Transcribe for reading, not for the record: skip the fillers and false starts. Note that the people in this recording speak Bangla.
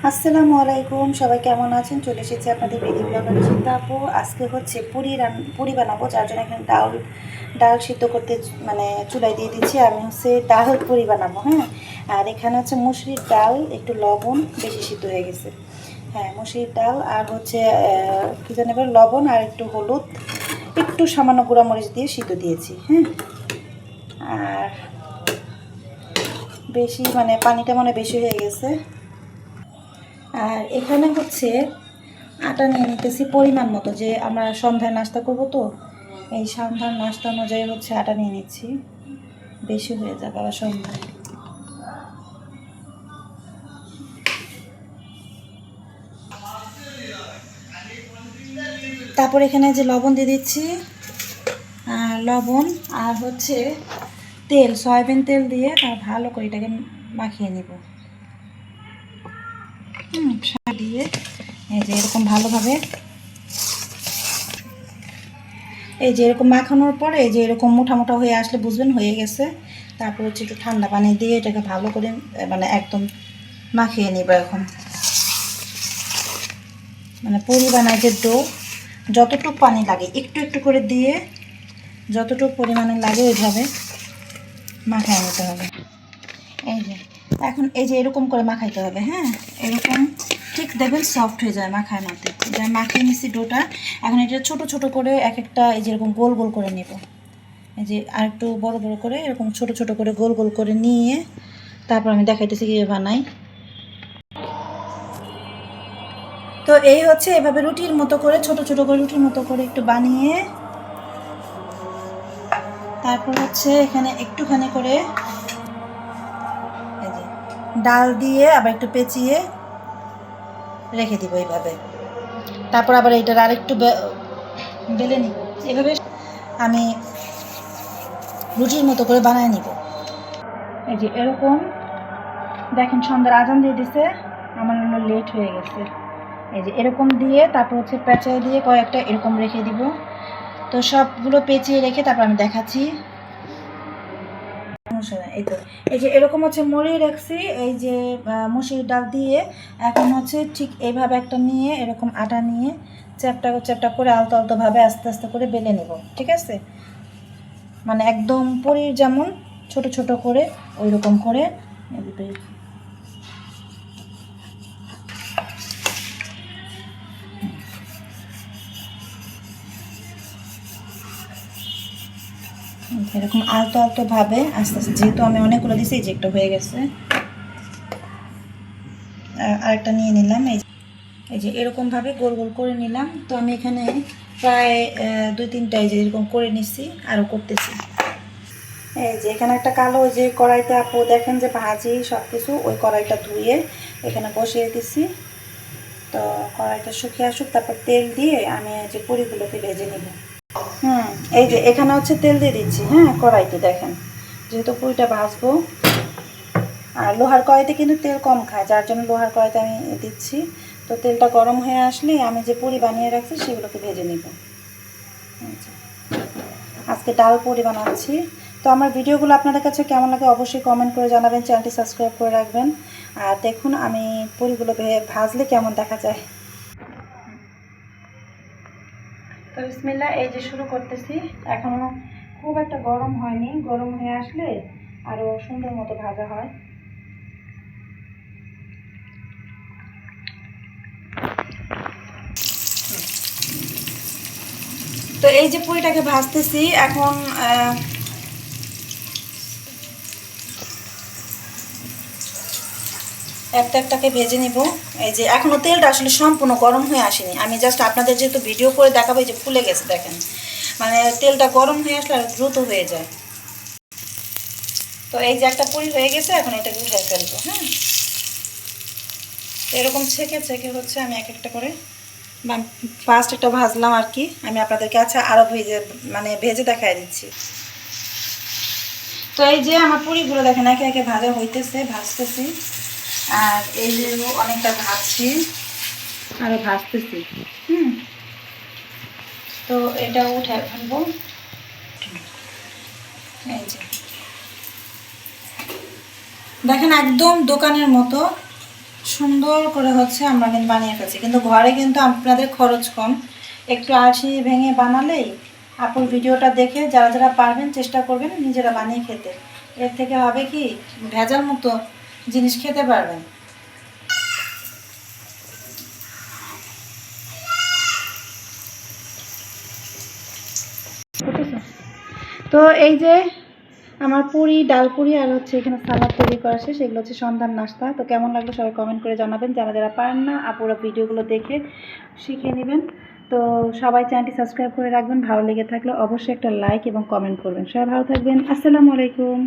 আসসালামু আলাইকুম, সবাই কেমন আছেন? চলে এসেছি আপনাদের বেদি ব্লগার চিন্তা আপু। আজকে হচ্ছে পুরি বানাবো, যার জন্য এখানে ডাল সিদ্ধ করতে মানে চুলায় দিয়ে দিচ্ছি। আমি হচ্ছে ডাল পুরি বানাবো, হ্যাঁ। আর এখানে হচ্ছে মুসুরির ডাল, একটু লবণ বেশি সিদ্ধ হয়ে গেছে, হ্যাঁ মুসুরির ডাল। আর হচ্ছে কী জানি এবার লবণ আর একটু হলুদ, একটু সামান্য গুঁড়ামরিচ দিয়ে সিদ্ধ দিয়েছি, হ্যাঁ। আর বেশি মানে পানিটা মনে বেশি হয়ে গেছে। আর এখানে হচ্ছে আটা নিয়ে নিতেছি পরিমাণ মতো, যে আমরা সন্ধ্যায় নাস্তা করব, তো এই সন্ধ্যার নাস্তা অনুযায়ী হচ্ছে আটা নিয়ে নিচ্ছি, বেশি হয়ে যাবে আবার সন্ধ্যায়। তারপর এখানে যে লবণ দিয়ে দিচ্ছি, লবণ আর হচ্ছে তেল, সয়াবিন তেল দিয়ে তার ভালো করে এটাকে মাখিয়ে নিব, দিয়ে এই যে এরকম ভালোভাবে, এই যে এরকম মাখানোর পরে এই যে এরকম মোটা মোটা হয়ে আসলে বুঝবেন হয়ে গেছে। তারপর হচ্ছে একটু ঠান্ডা পানি দিয়ে এটাকে ভালো করে মানে একদম মাখিয়ে নিব। এখন মানে পুরি বানায় যে ডো, যতটুকু পানি লাগে একটু একটু করে দিয়ে যতটুকু পরিমাণে লাগে ওইভাবে মাখায় নিতে হবে। এই যে এখন এই যে এরকম করে মাখাইতে হবে, হ্যাঁ এরকম ঠিক দেখবেন সফট হয়ে যায় মাখায় মাতে। যা মাখিয়ে নিচ্ছি ডোটা, এখন এটা ছোট ছোট করে এক একটা এই যে এরকম গোল গোল করে নেব। এই যে আর একটু বড় বড় করে এরকম ছোট ছোট করে গোল গোল করে নিয়ে তারপর আমি দেখাইতেছি কীভাবে বানাই। তো এই হচ্ছে এভাবে রুটির মতো করে ছোট ছোট করে রুটির মতো করে একটু বানিয়ে তারপর হচ্ছে এখানে একটুখানি করে এই যে ডাল দিয়ে আবার একটু পেঁচিয়ে রেখে দিব এইভাবে। তারপর আবার এইটার আরেকটু বেলে নিব, এভাবে আমি রুটির মতো করে বানায় নিব। এই যে এরকম দেখেন সন্ধ্যার আজান দিয়ে দিছে, আমার হলো লেট হয়ে গেছে। এই যে এরকম দিয়ে তারপর হচ্ছে পেঁচাই দিয়ে কয়েকটা এরকম রেখে দিব। তো সবগুলো পেঁচিয়ে রেখে তারপর আমি দেখাচ্ছি। এই তো এই যে এরকম হচ্ছে মরিয়ে রাখছি এই যে মুসুরির ডাল দিয়ে। এখন হচ্ছে ঠিক এইভাবে একটা নিয়ে এরকম আটা নিয়ে চ্যাপটা চ্যাপটা করে আলতো আলতোভাবে আস্তে আস্তে করে বেলে নেব, ঠিক আছে। মানে একদম পুরির যেমন ছোট ছোট করে ওই রকম করে এরকম আলতো আলতোভাবে আস্তে আস্তে, যেহেতু আমি অনেকগুলো দিছি যে একটা হয়ে গেছে, আরেকটা নিয়ে নিলাম। এই যে এরকমভাবে গোল গোল করে নিলাম। তো আমি এখানে প্রায় 2-3টা এই যে এরকম করে নিচ্ছি, আরও করতেছি। এই যে এখানে একটা কালো যে কড়াইতে আপু দেখেন যে ভাজি সব কিছু, ওই কড়াইটা ধুয়ে এখানে বসিয়ে দিছি। তো কড়াইটা শুকিয়ে আসুক, তারপর তেল দিয়ে আমি যে পুরিগুলোকে ভেজে নিব। এই যে এখানে হচ্ছে তেল দিয়ে দিচ্ছি, হ্যাঁ কড়াইতে দেখেন, যেহেতু পুরিটা ভাজবো। আর লোহার কড়াইতে কিন্তু তেল কম খায়, যার জন্য লোহার কড়াইতে আমি দিচ্ছি। তো তেলটা গরম হয়ে আসলে আমি যে পুরি বানিয়ে রাখছি সেগুলোকে ভেজে নেব। আজকে ডাল পুরি বানাচ্ছি। তো আমার ভিডিওগুলো আপনাদের কাছে কেমন লাগে অবশ্যই কমেন্ট করে জানাবেন, চ্যানেলটি সাবস্ক্রাইব করে রাখবেন। আর দেখুন আমি পুরিগুলো ভাজলে কেমন দেখা যায়। তো বিসমিল্লাহ, এই যে শুরু করতেছি। এখনও খুব একটা গরম হয়নি, গরম হয়ে আসলে আরও সুন্দর মতো ভাজা হয়। তো এই যে পুরিটাকে ভাজতেছি এখন, একটা একটাকে ভেজে নিব। এই যে এখনও তেলটা আসলে সম্পূর্ণ গরম হয়ে আসেনি, আমি জাস্ট আপনাদের যেহেতু ভিডিও করে দেখাবো। এই যে ফুলে গেছে দেখেন, মানে তেলটা গরম হয়ে আসলে আর দ্রুত হয়ে যায়। তো এই যে একটা পুরি হয়ে গেছে, এখন এটাকে উঠাই ফেলবো, হ্যাঁ। এরকম ছেঁকে ছেঁকে হচ্ছে আমি এক একটা করে ফার্স্ট একটা ভাজলাম আর কি, আমি আপনাদেরকে আচ্ছা আরও ভেজে দেখাই দিচ্ছি। তো এই যে আমার পুরিগুলো দেখেন একে একে ভাজা হইতেছে, ভাজতেছি। আর এই যে অনেকটা ভাজছি, আরও ভাজতেছি। তো এটা উঠে ফেলবো। এই যে দেখেন একদম দোকানের মতো সুন্দর করে হচ্ছে আমরা কিন্তু বানিয়ে ফেলছি, কিন্তু ঘরে কিন্তু আপনাদের খরচ কম, একটু আলসি ভেঙে বানালেই আপুর ভিডিওটা দেখে যারা যারা পারবেন চেষ্টা করবেন নিজেরা বানিয়ে খেতে। এর থেকে হবে কি ভেজাল মুক্ত জিনিস খেতে পারবেন। বুঝেছো? তো এই যে আমার পুরি, ডাল পুরি আর হচ্ছে এখানে সালাদ তৈরি করা শেষ। এগুলো হচ্ছে সন্ধ্যার নাস্তা। তো কেমন লাগলো সবাই কমেন্ট করে জানাবেন। যারা যারা পারেন না আপুরা ভিডিওগুলো দেখে শিখে নেবেন। তো সবাই চ্যানেলটি সাবস্ক্রাইব করে রাখবেন। ভালো লেগে থাকলে অবশ্যই একটা লাইক এবং কমেন্ট করবেন। সবাই ভালো থাকবেন। আসসালামু আলাইকুম।